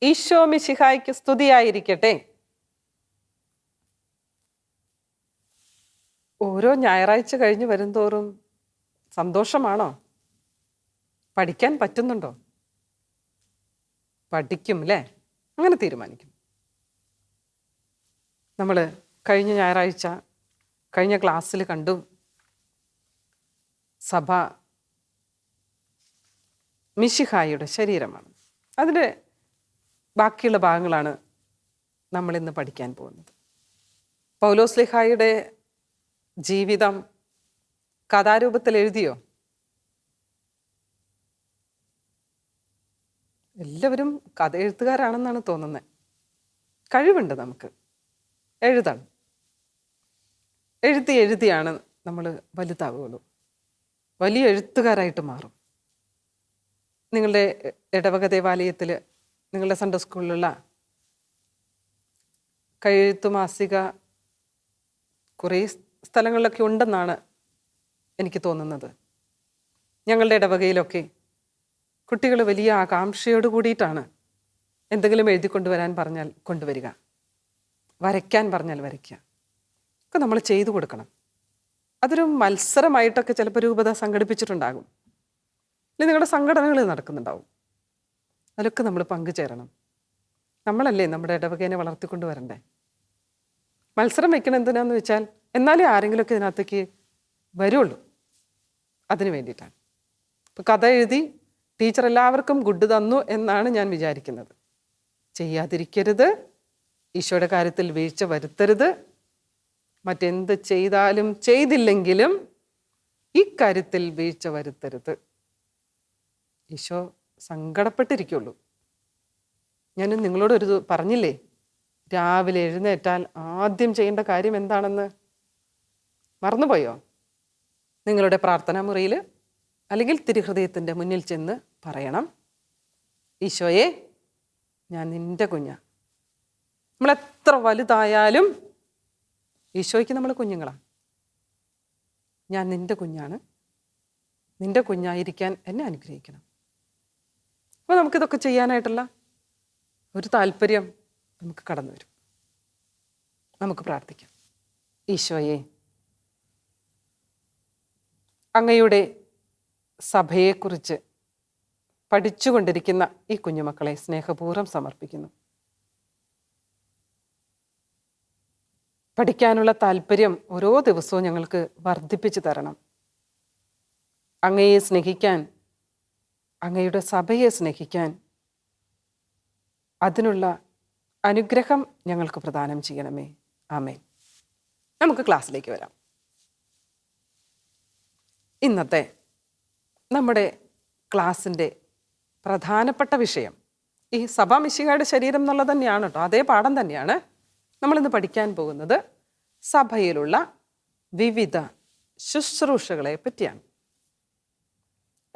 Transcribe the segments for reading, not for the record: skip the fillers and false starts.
ഈശോ മിശിഹായ്ക്ക് സ്തുതിയായിരിക്കട്ടെ. ഓരോ ഞായറാഴ്ച കഴിഞ്ഞ് വരുംതോറും സന്തോഷമാണോ? പഠിക്കാൻ പറ്റുന്നുണ്ടോ? പഠിക്കും അല്ലേ? അങ്ങനെ തീരുമാനിക്കും. നമ്മൾ കഴിഞ്ഞ ഞായറാഴ്ച കഴിഞ്ഞ ക്ലാസ്സിൽ കണ്ടു, സഭ മിശിഹായുടെ ശരീരമാണ്. അതിൻ്റെ ബാക്കിയുള്ള ഭാഗങ്ങളാണ് നമ്മളിന്ന് പഠിക്കാൻ പോകുന്നത്. പൗലോസ്ലീഹായുടെ ജീവിതം കഥാരൂപത്തിൽ എഴുതിയോ? എല്ലാവരും കഥ എഴുത്തുകാരാണെന്നാണ് തോന്നുന്നത്. കഴിവുണ്ട് നമുക്ക്, എഴുതണം. എഴുതിയാണ് നമ്മൾ വലുതാവുകയുള്ളൂ, വലിയ എഴുത്തുകാരായിട്ട് മാറും. നിങ്ങളുടെ ഇടവക ദേവാലയത്തിൽ, നിങ്ങളുടെ സൺഡേ സ്കൂളിലുള്ള കൈയെഴുത്തു മാസിക കുറേ സ്ഥലങ്ങളിലൊക്കെ ഉണ്ടെന്നാണ് എനിക്ക് തോന്നുന്നത്. ഞങ്ങളുടെ ഇടവകയിലൊക്കെ കുട്ടികൾ വലിയ ആകാംക്ഷയോട് കൂടിയിട്ടാണ് എന്തെങ്കിലും എഴുതിക്കൊണ്ടുവരാൻ പറഞ്ഞാൽ കൊണ്ടുവരിക, വരയ്ക്കാൻ പറഞ്ഞാൽ വരയ്ക്കുക. ഒക്കെ നമ്മൾ ചെയ്തു കൊടുക്കണം. അതൊരു മത്സരമായിട്ടൊക്കെ ചിലപ്പോൾ രൂപത സംഘടിപ്പിച്ചിട്ടുണ്ടാകും, അല്ലെങ്കിൽ നിങ്ങളുടെ സംഘടനകൾ നടക്കുന്നുണ്ടാവും. അതിലൊക്കെ നമ്മൾ പങ്കുചേരണം. നമ്മളല്ലേ നമ്മുടെ ഇടവകേനെ വളർത്തിക്കൊണ്ട് വരണ്ടേ? മത്സരം വയ്ക്കണം എന്തിനാന്ന് വെച്ചാൽ എന്നാലേ ആരെങ്കിലുമൊക്കെ ഇതിനകത്തേക്ക് വരുള്ളൂ. അതിന് വേണ്ടിയിട്ടാണ്. ഇപ്പോൾ കഥ എഴുതി ടീച്ചർ എല്ലാവർക്കും ഗുഡ് തന്നു എന്നാണ് ഞാൻ വിചാരിക്കുന്നത്. ചെയ്യാതിരിക്കരുത്, ഈശോയുടെ കാര്യത്തിൽ വീഴ്ച വരുത്തരുത്. മറ്റെന്ത് ചെയ്താലും ചെയ്തില്ലെങ്കിലും ഈ കാര്യത്തിൽ വീഴ്ച വരുത്തരുത്. ഈശോ സങ്കടപ്പെട്ടിരിക്കുള്ളൂ. ഞാൻ നിങ്ങളോടൊരു പറഞ്ഞില്ലേ, രാവിലെ എഴുന്നേറ്റാൽ ആദ്യം ചെയ്യേണ്ട കാര്യം എന്താണെന്ന്? മറന്നുപോയോ? നിങ്ങളുടെ പ്രാർത്ഥനാ മുറിയിൽ അല്ലെങ്കിൽ തിരുഹൃദയത്തിൻ്റെ മുന്നിൽ ചെന്ന് പറയണം, ഈശോയെ, ഞാൻ നിൻ്റെ കുഞ്ഞാ. നമ്മളെത്ര വലുതായാലും ഈശോയ്ക്ക് നമ്മൾ കുഞ്ഞുങ്ങളാണ്. ഞാൻ നിൻ്റെ കുഞ്ഞാണ്, നിൻ്റെ കുഞ്ഞായിരിക്കാൻ എന്നെ അനുഗ്രഹിക്കണം. അപ്പോൾ നമുക്കിതൊക്കെ ചെയ്യാനായിട്ടുള്ള ഒരു താല്പര്യം നമുക്ക് കടന്നു വരും. നമുക്ക് പ്രാർത്ഥിക്കാം. ഈശോയെ, അങ്ങയുടെ സഭയെക്കുറിച്ച് പഠിച്ചുകൊണ്ടിരിക്കുന്ന ഈ കുഞ്ഞുമക്കളെ സ്നേഹപൂർവ്വം സമർപ്പിക്കുന്നു. പഠിക്കാനുള്ള താല്പര്യം ഓരോ ദിവസവും ഞങ്ങൾക്ക് വർദ്ധിപ്പിച്ചു തരണം. അങ്ങയെ സ്നേഹിക്കാൻ, അങ്ങയുടെ സഭയെ സ്നേഹിക്കാൻ, അതിനുള്ള അനുഗ്രഹം ഞങ്ങൾക്ക് പ്രദാനം ചെയ്യണമേ. ആമേൻ. നമുക്ക് ക്ലാസ്സിലേക്ക് വരാം. ഇന്നത്തെ നമ്മുടെ ക്ലാസ്സിൻ്റെ പ്രധാനപ്പെട്ട വിഷയം ഈ സഭാ മിശിഹായുടെ ശരീരം എന്നുള്ളത് തന്നെയാണ് കേട്ടോ. അതേ പാഠം തന്നെയാണ് നമ്മളിന്ന് പഠിക്കാൻ പോകുന്നത്. സഭയിലുള്ള വിവിധ ശുശ്രൂഷകളെ പറ്റിയാണ്.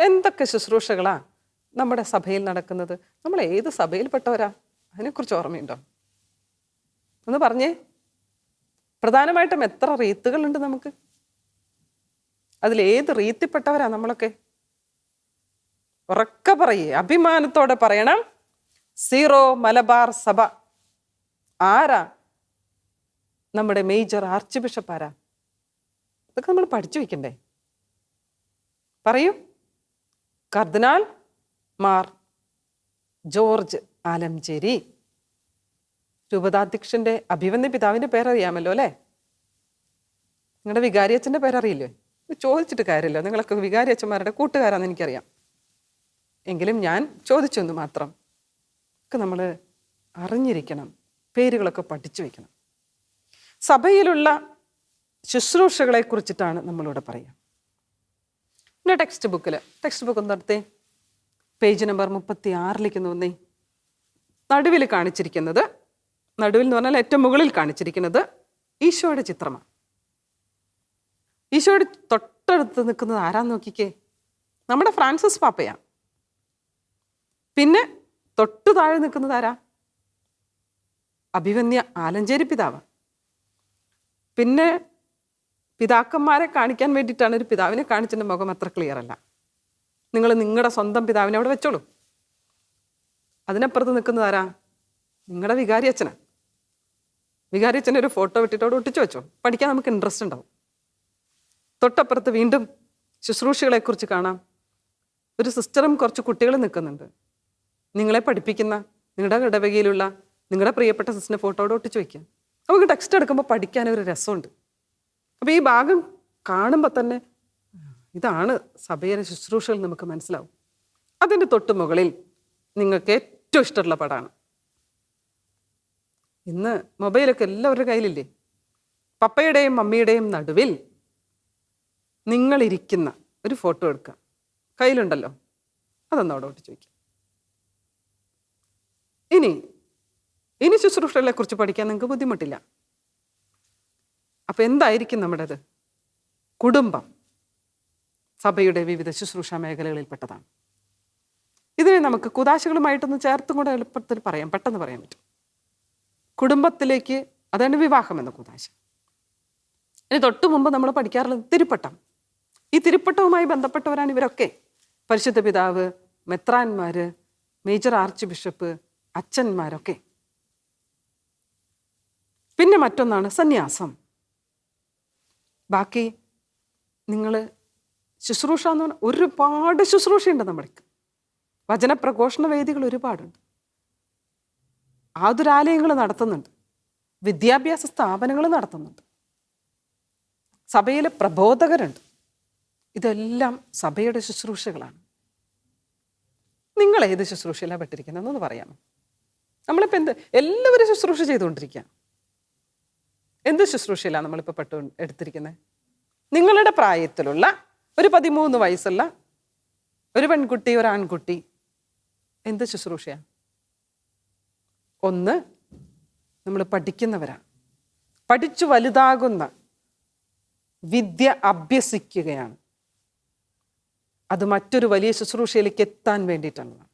എന്തൊക്കെ ശുശ്രൂഷകളാണ് നമ്മുടെ സഭയിൽ നടക്കുന്നത്? നമ്മൾ ഏത് സഭയിൽപ്പെട്ടവരാ? അതിനെക്കുറിച്ച് ഓർമ്മയുണ്ടോ? ഒന്ന് പറഞ്ഞേ. പ്രധാനമായിട്ടും എത്ര റീത്തുകളുണ്ട് നമുക്ക്? അതിലേത് റീത്തിൽപ്പെട്ടവരാ നമ്മളൊക്കെ? ഉറക്കെ പറയേ, അഭിമാനത്തോടെ പറയണം. സീറോ മലബാർ സഭ. ആരാ നമ്മുടെ മേജർ ആർച്ച് ബിഷപ്പ്? ആരാ? ഇതൊക്കെ നമ്മൾ പഠിച്ചു വയ്ക്കണ്ടേ? പറയൂ. കർദിനാൾ മാർ ജോർജ് ആലഞ്ചേരി, രൂപതാധ്യക്ഷൻ്റെ അഭിവന്യ പിതാവിൻ്റെ പേരറിയാമല്ലോ അല്ലേ? നിങ്ങളുടെ വികാരി അച്ഛൻ്റെ പേരറിയില്ലേ? ചോദിച്ചിട്ട് കാര്യമില്ല, നിങ്ങളൊക്കെ വികാരി അച്ഛന്മാരുടെ കൂട്ടുകാരാണെന്ന് എനിക്കറിയാം. എങ്കിലും ഞാൻ ചോദിച്ചു എന്ന് മാത്രം. ഒക്കെ നമ്മൾ അറിഞ്ഞിരിക്കണം, പേരുകളൊക്കെ പഠിച്ചു വയ്ക്കണം. സഭയിലുള്ള ശുശ്രൂഷകളെ കുറിച്ചിട്ടാണ് നമ്മളിവിടെ പറയുക. പിന്നെ ടെക്സ്റ്റ് ബുക്ക് ഒന്ന് നടത്തേ. Page number 36 നോന്നേ. നടുവിൽ കാണിച്ചിരിക്കുന്നത്, നടുവിൽ എന്ന് പറഞ്ഞാൽ ഏറ്റവും മുകളിൽ കാണിച്ചിരിക്കുന്നത് ഈശോയുടെ ചിത്രമാണ്. ഈശോയുടെ തൊട്ടടുത്ത് നിൽക്കുന്നത് ആരാന്ന് നോക്കിക്കേ. നമ്മുടെ ഫ്രാൻസിസ് പാപ്പയാണ്. പിന്നെ തൊട്ടു താഴെ നിൽക്കുന്നത് ആരാ? അഭിവന്യ ആലഞ്ചേരി പിതാവ്. പിന്നെ പിതാക്കന്മാരെ കാണിക്കാൻ വേണ്ടിയിട്ടാണ് ഒരു പിതാവിനെ കാണിച്ചതിൻ്റെ മുഖം അത്ര ക്ലിയർ അല്ല. നിങ്ങൾ നിങ്ങളുടെ സ്വന്തം പിതാവിനെ അവിടെ വെച്ചോളൂ. അതിനപ്പുറത്ത് നിൽക്കുന്നത് ആരാ? നിങ്ങളുടെ വികാരി അച്ഛനാണ്. വികാരി അച്ഛനെ ഒരു ഫോട്ടോ വിട്ടിട്ട് അവിടെ ഒട്ടിച്ചു വെച്ചോ. പഠിക്കാൻ നമുക്ക് ഇൻട്രസ്റ്റ് ഉണ്ടാവും. തൊട്ടപ്പുറത്ത് വീണ്ടും ശുശ്രൂഷകളെക്കുറിച്ച് കാണാം. ഒരു സിസ്റ്ററും കുറച്ച് കുട്ടികളും നിൽക്കുന്നുണ്ട്. നിങ്ങളെ പഠിപ്പിക്കുന്ന നിങ്ങളുടെ ഇടവകയിലുള്ള നിങ്ങളുടെ പ്രിയപ്പെട്ട സിസ്റ്ററിനെ ഫോട്ടോ അവിടെ ഒട്ടിച്ചു വയ്ക്കുക. നമുക്ക് ടെക്സ്റ്റ് എടുക്കുമ്പോൾ പഠിക്കാനൊരു രസമുണ്ട്. അപ്പോൾ ഈ ഭാഗം കാണുമ്പോൾ തന്നെ ഇതാണ് സഭയിലെ ശുശ്രൂഷകൾ നമുക്ക് മനസ്സിലാവും. അതിൻ്റെ തൊട്ട് മുകളിൽ നിങ്ങൾക്ക് ഏറ്റവും ഇഷ്ടമുള്ള പടമാണ്. ഇന്ന് മൊബൈലൊക്കെ എല്ലാവരുടെ കയ്യിലില്ലേ? പപ്പയുടെയും മമ്മിയുടെയും നടുവിൽ നിങ്ങളിരിക്കുന്ന ഒരു ഫോട്ടോ എടുക്കുക. കയ്യിലുണ്ടല്ലോ, അതൊന്നും അവിടെ ഒട്ടിച്ചു വയ്ക്കുക. ഇനി ശുശ്രൂഷകളെ കുറിച്ച് പഠിക്കാൻ നിങ്ങൾക്ക് ബുദ്ധിമുട്ടില്ല. അപ്പം എന്തായിരിക്കും നമ്മുടേത്? കുടുംബം സഭയുടെ വിവിധ ശുശ്രൂഷ മേഖലകളിൽപ്പെട്ടതാണ്. ഇതിനെ നമുക്ക് കുദാശകളുമായിട്ടൊന്ന് ചേർത്തും കൂടെ എളുപ്പത്തിൽ പറയാം, പെട്ടെന്ന് പറയാൻ പറ്റും. കുടുംബത്തിലേക്ക്, അതാണ് വിവാഹം എന്ന കുദാശ. ഇനി തൊട്ടു മുമ്പ് നമ്മൾ പഠിക്കാറുള്ളത് തിരുപ്പട്ടം. ഈ തിരുപ്പട്ടവുമായി ബന്ധപ്പെട്ടവരാണ് ഇവരൊക്കെ. പരിശുദ്ധ പിതാവ്, മെത്രാന്മാർ, മേജർ ആർച്ച് ബിഷപ്പ്, അച്ഛന്മാരൊക്കെ. പിന്നെ മറ്റൊന്നാണ് സന്യാസം. ബാക്കി നിങ്ങൾ ശുശ്രൂഷ എന്ന് പറഞ്ഞാൽ ഒരുപാട് ശുശ്രൂഷയുണ്ട്. നമ്മൾക്ക് വചനപ്രഘോഷണ വേദികൾ ഒരുപാടുണ്ട്. ആതുരാലയങ്ങൾ നടത്തുന്നുണ്ട്. വിദ്യാഭ്യാസ സ്ഥാപനങ്ങൾ നടത്തുന്നുണ്ട്. സഭയിലെ പ്രബോധകരുണ്ട്. ഇതെല്ലാം സഭയുടെ ശുശ്രൂഷകളാണ്. നിങ്ങൾ ഏത് ശുശ്രൂഷയിലാണ് പെട്ടിരിക്കുന്നതെന്ന് പറയാമോ? നമ്മളിപ്പോൾ എല്ലാവരും ശുശ്രൂഷ ചെയ്തുകൊണ്ടിരിക്കുക. എന്ത് ശുശ്രൂഷയിലാണ് നമ്മളിപ്പോൾ എടുത്തിരിക്കുന്നത്? നിങ്ങളുടെ പ്രായത്തിലുള്ള ഒരു 13 വയസ്സുള്ള ഒരു പെൺകുട്ടി, ഒരു ആൺകുട്ടി എന്ത് ശുശ്രൂഷയാണ്? ഒന്ന്, നമ്മൾ പഠിക്കുന്നവരാണ്. പഠിച്ചു വലുതാകുന്ന വിദ്യ അഭ്യസിക്കുകയാണ്. അത് മറ്റൊരു വലിയ ശുശ്രൂഷയിലേക്ക് എത്താൻ വേണ്ടിയിട്ടുള്ളതാണ്.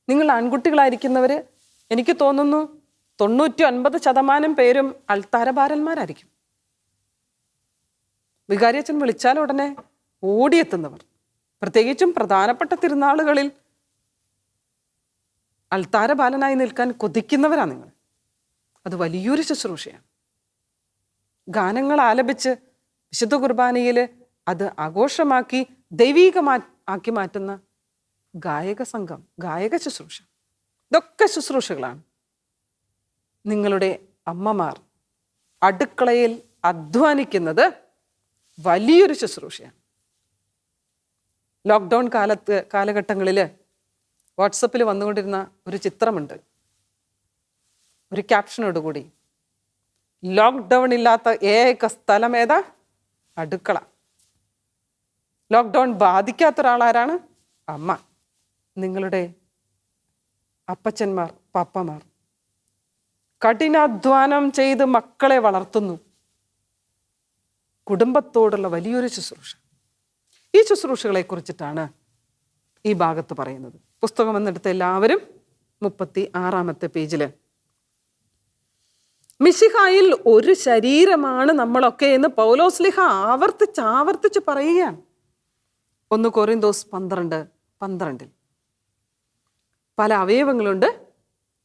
നിങ്ങൾ ആൺകുട്ടികളായിരിക്കുന്നവർ, എനിക്ക് തോന്നുന്നു 90-90% പേരും അൾത്താരഭാരന്മാരായിരിക്കും. വികാരിയച്ഛൻ വിളിച്ചാൽ ഉടനെ ഓടിയെത്തുന്നവർ. പ്രത്യേകിച്ചും പ്രധാനപ്പെട്ട തിരുനാളുകളിൽ അൾത്താരബാലനായി നിൽക്കാൻ കൊതിക്കുന്നവരാണ് നിങ്ങൾ. അത് വലിയൊരു ശുശ്രൂഷയാണ്. ഗാനങ്ങൾ ആലപിച്ച് വിശുദ്ധ കുർബാനയിൽ അത് ആഘോഷമാക്കി ദൈവീകമാക്കി മാറ്റുന്ന ഗായക സംഘം, ഗായക ശുശ്രൂഷ, ഇതൊക്കെ ശുശ്രൂഷകളാണ്. നിങ്ങളുടെ അമ്മമാർ അടുക്കളയിൽ അധ്വാനിക്കുന്നത് വലിയൊരു ശുശ്രൂഷയാണ്. ലോക്ക്ഡൗൺ കാലഘട്ടങ്ങളിൽ വാട്സപ്പിൽ വന്നുകൊണ്ടിരുന്ന ഒരു ചിത്രമുണ്ട്, ഒരു ക്യാപ്ഷനോടുകൂടി. ലോക്ക്ഡൗൺ ഇല്ലാത്ത ഏക സ്ഥലം ഏതാ? അടുക്കള. ലോക്ക്ഡൗൺ ബാധിക്കാത്തൊരാളാരാണ്? അമ്മ. നിങ്ങളുടെ അപ്പച്ചന്മാർ, പപ്പമാർ കഠിനാധ്വാനം ചെയ്ത് മക്കളെ വളർത്തുന്നു. കുടുംബത്തോടുള്ള വലിയൊരു ശുശ്രൂഷ. ഈ ശുശ്രൂഷകളെ കുറിച്ചിട്ടാണ് ഈ ഭാഗത്ത് പറയുന്നത്. പുസ്തകം എന്നെടുത്ത എല്ലാവരും 36 പേജിൽ മിശിഹായിൽ ഒരു ശരീരമാണ് നമ്മളൊക്കെ എന്ന് പൗലോസ്ലിഹ ആവർത്തിച്ച് പറയുകയാണ്. 1 കൊരിന്തോസ് 12:12 പല അവയവങ്ങളുണ്ട്,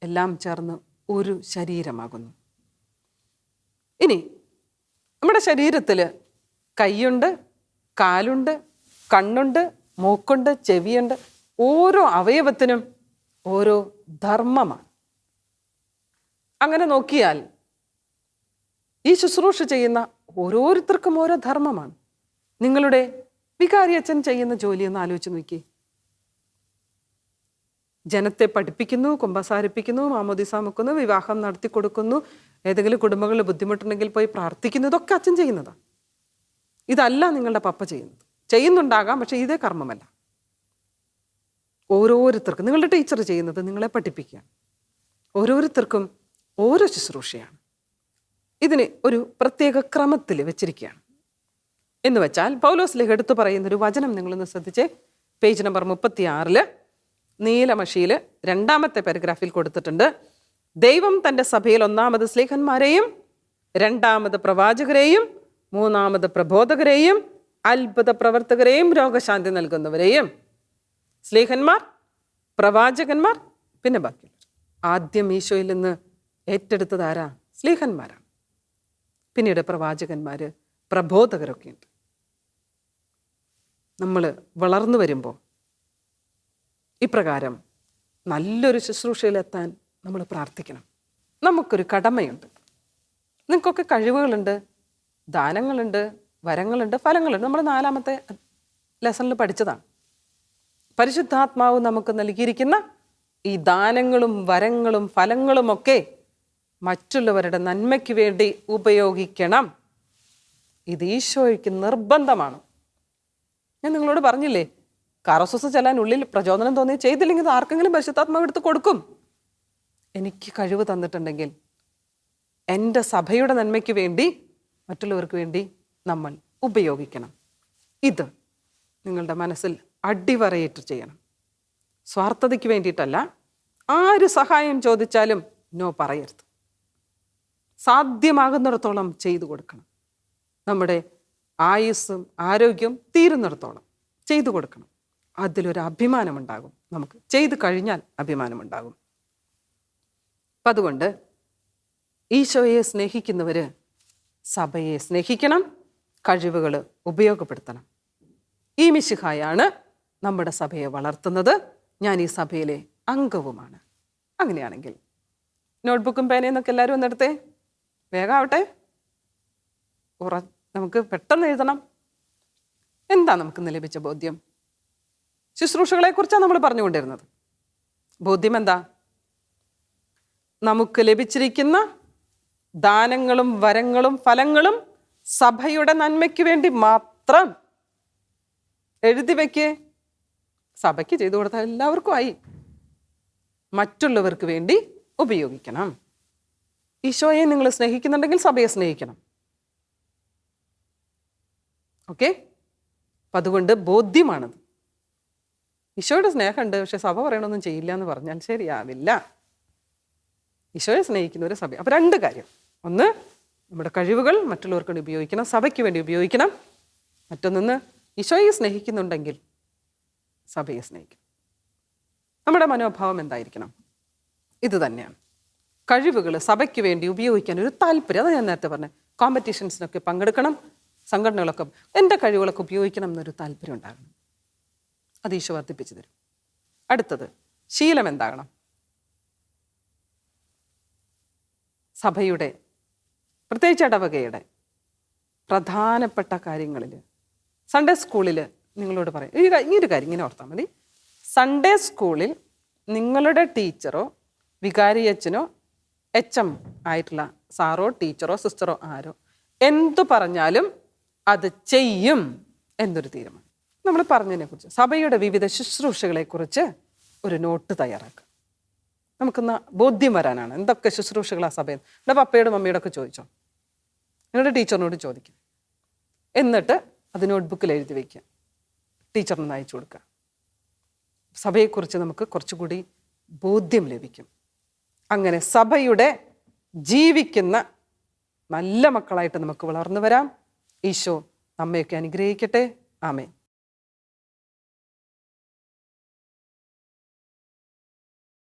എല്ലാം ചേർന്ന് ഒരു ശരീരമാകുന്നു. ഇനി നമ്മുടെ ശരീരത്തിൽ കൈയുണ്ട്, കാലുണ്ട്, കണ്ണുണ്ട്, മൂക്കുണ്ട്, ചെവിയുണ്ട്. ഓരോ അവയവത്തിനും ഓരോ ധർമ്മമാണ്. അങ്ങനെ നോക്കിയാൽ ഈ ശുശ്രൂഷ ചെയ്യുന്ന ഓരോരുത്തർക്കും ഓരോ ധർമ്മമാണ്. നിങ്ങളുടെ വികാരിയച്ഛൻ ചെയ്യുന്ന ജോലിയൊന്ന് ആലോചിച്ച് നോക്കി. ജനത്തെ പഠിപ്പിക്കുന്നു, കുമ്പസാരിപ്പിക്കുന്നു, മാമോദിസ മുക്കുന്നു, വിവാഹം നടത്തി കൊടുക്കുന്നു, ഏതെങ്കിലും കുടുംബങ്ങളിൽ ബുദ്ധിമുട്ടുണ്ടെങ്കിൽ പോയി പ്രാർത്ഥിക്കുന്നു. ഇതൊക്കെ അച്ഛൻ ചെയ്യുന്നതാണ്. ഇതല്ല നിങ്ങളുടെ പപ്പ ചെയ്യുന്നത്. ചെയ്യുന്നുണ്ടാകാം, പക്ഷേ ഇതേ കർമ്മമല്ല. ഓരോരുത്തർക്കും നിങ്ങളുടെ ടീച്ചർ ചെയ്യുന്നത് നിങ്ങളെ പഠിപ്പിക്കുക. ഓരോരുത്തർക്കും ഓരോ ശുശ്രൂഷയാണ്. ഇതിന് ഒരു പ്രത്യേക ക്രമത്തിൽ വെച്ചിരിക്കുകയാണ്. എന്ന് വെച്ചാൽ പൗലോസ്ലീഹ എടുത്തു പറയുന്നൊരു വചനം നിങ്ങളൊന്ന് ശ്രദ്ധിച്ചേ. പേജ് നമ്പർ 36 നീലമഷിയിൽ 2ാമത്തെ പാരഗ്രാഫിൽ കൊടുത്തിട്ടുണ്ട്. ദൈവം തൻ്റെ സഭയിൽ 1ാമത് സ്ലീഹന്മാരെയും 2ാമത് പ്രവാചകരെയും മൂന്നാമത് പ്രബോധകരെയും അത്ഭുത പ്രവർത്തകരെയും രോഗശാന്തി നൽകുന്നവരെയും. സ്ലീഹന്മാർ, പ്രവാചകന്മാർ, പിന്നെ ബാക്കിയുള്ളവർ. ആദ്യം ഈശോയിൽ നിന്ന് ഏറ്റെടുത്തത് ആരാ? സ്ലീഹന്മാരാണ്. പിന്നീട് പ്രവാചകന്മാർ, പ്രബോധകരൊക്കെ ഉണ്ട്. നമ്മൾ വളർന്നു വരുമ്പോൾ ഇപ്രകാരം നല്ലൊരു ശുശ്രൂഷയിലെത്താൻ നമ്മൾ പ്രാർത്ഥിക്കണം. നമുക്കൊരു കടമയുണ്ട്. നിങ്ങൾക്കൊക്കെ കഴിവുകളുണ്ട്, ദാനങ്ങളുണ്ട്, വരങ്ങളുണ്ട്, ഫലങ്ങളുണ്ട്. നമ്മൾ 4-ാമത്തെ ലെസണിൽ പഠിച്ചതാണ്. പരിശുദ്ധാത്മാവ് നമുക്ക് നൽകിയിരിക്കുന്ന ഈ ദാനങ്ങളും വരങ്ങളും ഫലങ്ങളുമൊക്കെ മറ്റുള്ളവരുടെ നന്മയ്ക്ക് വേണ്ടി ഉപയോഗിക്കണം. ഇത് ഈശോയ്ക്ക് നിർബന്ധമാണ്. ഞാൻ നിങ്ങളോട് പറഞ്ഞില്ലേ, കാറോസസ് ചെല്ലാൻ ഉള്ളിൽ പ്രചോദനം തോന്നി ചെയ്തില്ലെങ്കിൽ ആർക്കെങ്കിലും പരിശുദ്ധാത്മാവ് എടുത്ത് കൊടുക്കും. എനിക്ക് കഴിവ് തന്നിട്ടുണ്ടെങ്കിൽ എൻ്റെ സഭയുടെ നന്മയ്ക്ക് വേണ്ടി, മറ്റുള്ളവർക്ക് വേണ്ടി നമ്മൾ ഉപയോഗിക്കണം. ഇത് നിങ്ങളുടെ മനസ്സിൽ അടിവരയിട്ട് ചെയ്യണം. സ്വാർത്ഥതയ്ക്ക് വേണ്ടിയിട്ടല്ല. ആര് സഹായം ചോദിച്ചാലും നോ പറയരുത്. സാധ്യമാകുന്നിടത്തോളം ചെയ്തു കൊടുക്കണം. നമ്മുടെ ആയുസ്സും ആരോഗ്യവും തീരുന്നിടത്തോളം ചെയ്തു കൊടുക്കണം. അതിലൊരു അഭിമാനമുണ്ടാകും. നമുക്ക് ചെയ്തു കഴിഞ്ഞാൽ അഭിമാനമുണ്ടാകും. അപ്പം അതുകൊണ്ട് ഈശോയെ സ്നേഹിക്കുന്നവർ സഭയെ സ്നേഹിക്കണം, കഴിവുകൾ ഉപയോഗപ്പെടുത്തണം. ഈ മിശിഹായാണ് നമ്മുടെ സഭയെ വളർത്തുന്നത്. ഞാൻ ഈ സഭയിലെ അംഗവുമാണ്. അങ്ങനെയാണെങ്കിൽ നോട്ട്ബുക്കും പേനയെന്നൊക്കെ എല്ലാവരും ഒന്നെടുത്തേ. വേഗമാവട്ടെ, നമുക്ക് പെട്ടെന്ന് എഴുതണം. എന്താ നമുക്കിന്ന് ലഭിച്ച ബോധ്യം? ശുശ്രൂഷകളെക്കുറിച്ചാണ് നമ്മൾ പറഞ്ഞുകൊണ്ടിരുന്നത്. ബോധ്യം എന്താ? നമുക്ക് ലഭിച്ചിരിക്കുന്ന ദാനങ്ങളും വരങ്ങളും ഫലങ്ങളും സഭയുടെ നന്മയ്ക്ക് വേണ്ടി മാത്രം എഴുതി വയ്ക്കേ. സഭയ്ക്ക് ചെയ്തു കൊടുത്താൽ എല്ലാവർക്കും ആയി. മറ്റുള്ളവർക്ക് വേണ്ടി ഉപയോഗിക്കണം. ഈശോയെ നിങ്ങൾ സ്നേഹിക്കുന്നുണ്ടെങ്കിൽ സഭയെ സ്നേഹിക്കണം. ഓക്കെ? അപ്പം അതുകൊണ്ട് ബോധ്യമാണത്. ഈശോയുടെ സ്നേഹമുണ്ട്, പക്ഷെ സഭ പറയണമൊന്നും ചെയ്യില്ല എന്ന് പറഞ്ഞാൽ ശരിയാവില്ല. ഈശോയെ സ്നേഹിക്കുന്ന ഒരു സഭ. അപ്പം 2 കാര്യം. ഒന്ന്, നമ്മുടെ കഴിവുകൾ മറ്റുള്ളവർക്ക് വേണ്ടി ഉപയോഗിക്കണം, സഭയ്ക്ക് വേണ്ടി ഉപയോഗിക്കണം. മറ്റൊന്ന്, ഈശോയെ സ്നേഹിക്കുന്നുണ്ടെങ്കിൽ സഭയെ സ്നേഹിക്കണം. നമ്മുടെ മനോഭാവം എന്തായിരിക്കണം? ഇത് തന്നെയാണ്. കഴിവുകൾ സഭയ്ക്ക് വേണ്ടി ഉപയോഗിക്കാൻ ഒരു താല്പര്യം. അത് ഞാൻ നേരത്തെ പറഞ്ഞത്. കോമ്പറ്റീഷൻസിനൊക്കെ പങ്കെടുക്കണം, സംഘടനകളൊക്കെ എൻ്റെ കഴിവുകളൊക്കെ ഉപയോഗിക്കണം എന്നൊരു താല്പര്യം ഉണ്ടാകണം. അത് ഈശോ വർദ്ധിപ്പിച്ചു തരും. അടുത്തത്, ശീലം എന്താകണം? സഭയുടെ, പ്രത്യേകിച്ച് ഇടവകയുടെ പ്രധാനപ്പെട്ട കാര്യങ്ങളിൽ സൺഡേ സ്കൂളിൽ നിങ്ങളോട് പറയും ഈ ഒരു കാര്യം ഇങ്ങനെ ഓർത്താൽ മതി. സൺഡേ സ്കൂളിൽ നിങ്ങളുടെ ടീച്ചറോ വികാരിയച്ഛനോ HM ആയിട്ടുള്ള സാറോ ടീച്ചറോ സിസ്റ്ററോ ആരോ എന്തു പറഞ്ഞാലും അത് ചെയ്യും എന്നൊരു തീരുമാനം. നമ്മൾ പറഞ്ഞതിനെക്കുറിച്ച്, സഭയുടെ വിവിധ ശുശ്രൂഷകളെക്കുറിച്ച് ഒരു നോട്ട് തയ്യാറാക്കുക. നമുക്കിന്ന് ബോധ്യം വരാനാണ് എന്തൊക്കെ ശുശ്രൂഷകളാണ് സഭയിൽ. എൻ്റെ പപ്പയോടും മമ്മിയോടും ഒക്കെ ചോദിച്ചോ, നിങ്ങളുടെ ടീച്ചറിനോട് ചോദിക്കുക. എന്നിട്ട് അത് നോട്ട്ബുക്കിൽ എഴുതി വയ്ക്കുക, ടീച്ചറിന് അയച്ചു കൊടുക്കുക. സഭയെക്കുറിച്ച് നമുക്ക് കുറച്ചുകൂടി ബോധ്യം ലഭിക്കും. അങ്ങനെ സഭയുടെ ജീവിക്കുന്ന നല്ല മക്കളായിട്ട് നമുക്ക് വളർന്നു വരാം. ഈശോ നമ്മയൊക്കെ അനുഗ്രഹിക്കട്ടെ. ആമേൻ.